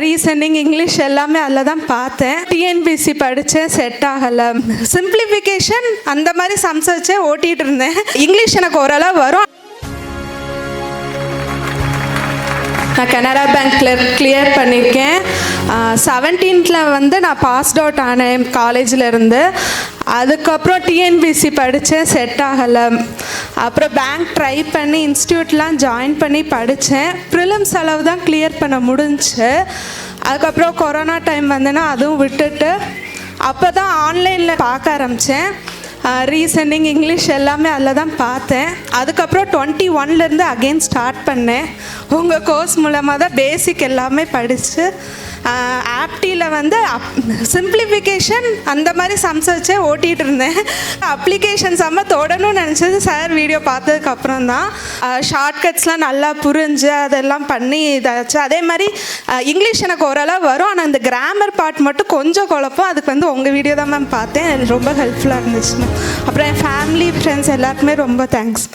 Reasoning English எல்லாமே அதில் தான் பார்த்தேன். டிஎன்பிசி படித்தேன், செட் ஆகலை. சிம்பிளிஃபிகேஷன் அந்த மாதிரி சம்ஸ் வச்சே ஓட்டிகிட்டு இருந்தேன். இங்கிலீஷ் எனக்கு ஓரளவு வரும். நான் கனரா பேங்க்கில் கிளியர் பண்ணியிருக்கேன். 17th வந்து நான் பாஸ்ட் அவுட் ஆனேன் காலேஜில் இருந்து. அதுக்கப்புறம் டிஎன்பிசி படித்தேன், செட் ஆகலை. அப்புறம் பேங்க் ட்ரை பண்ணி இன்ஸ்டியூட்லாம் ஜாயின் பண்ணி படித்தேன். ப்ரிலிம்ஸ் அளவு தான் கிளியர் பண்ண முடிஞ்சுச்சு. அதுக்கப்புறம் கொரோனா டைம் வந்தேன்னா அதுவும் விட்டுட்டு அப்போ தான் ஆன்லைனில் பார்க்க ஆரம்பித்தேன். ரீசனிங் இங்கிலீஷ் எல்லாமே அதில் தான் பார்த்தேன். அதுக்கப்புறம் 21லேருந்து அகெயின் ஸ்டார்ட் பண்ணேன். உங்கள் கோர்ஸ் மூலமாக தான் பேசிக் எல்லாமே படித்து ஆப்டியில் வந்து சிம்பிளிஃபிகேஷன் அந்த மாதிரி சம்ஸ் வச்சே ஓட்டிகிட்டு இருந்தேன். அப்ளிகேஷன் செம்ம தொடணும்னு நினச்சது சார் வீடியோ பார்த்ததுக்கப்புறம் தான். ஷார்ட்கட்ஸ்லாம் நல்லா புரிஞ்சு அதெல்லாம் பண்ணி இதாச்சு. அதே மாதிரி இங்கிலீஷ் எனக்கு ஓரளவு வரும், ஆனால் இந்த கிராமர் பார்ட் மட்டும் கொஞ்சம் குழப்பம். அதுக்கு வந்து உங்கள் வீடியோ தான் மேம் பார்த்தேன், ரொம்ப ஹெல்ப்ஃபுல்லாக இருந்துச்சு மேம். அப்புறம் என் ஃபேமிலி ஃப்ரெண்ட்ஸ் எல்லாருக்குமே ரொம்ப தேங்க்ஸ்.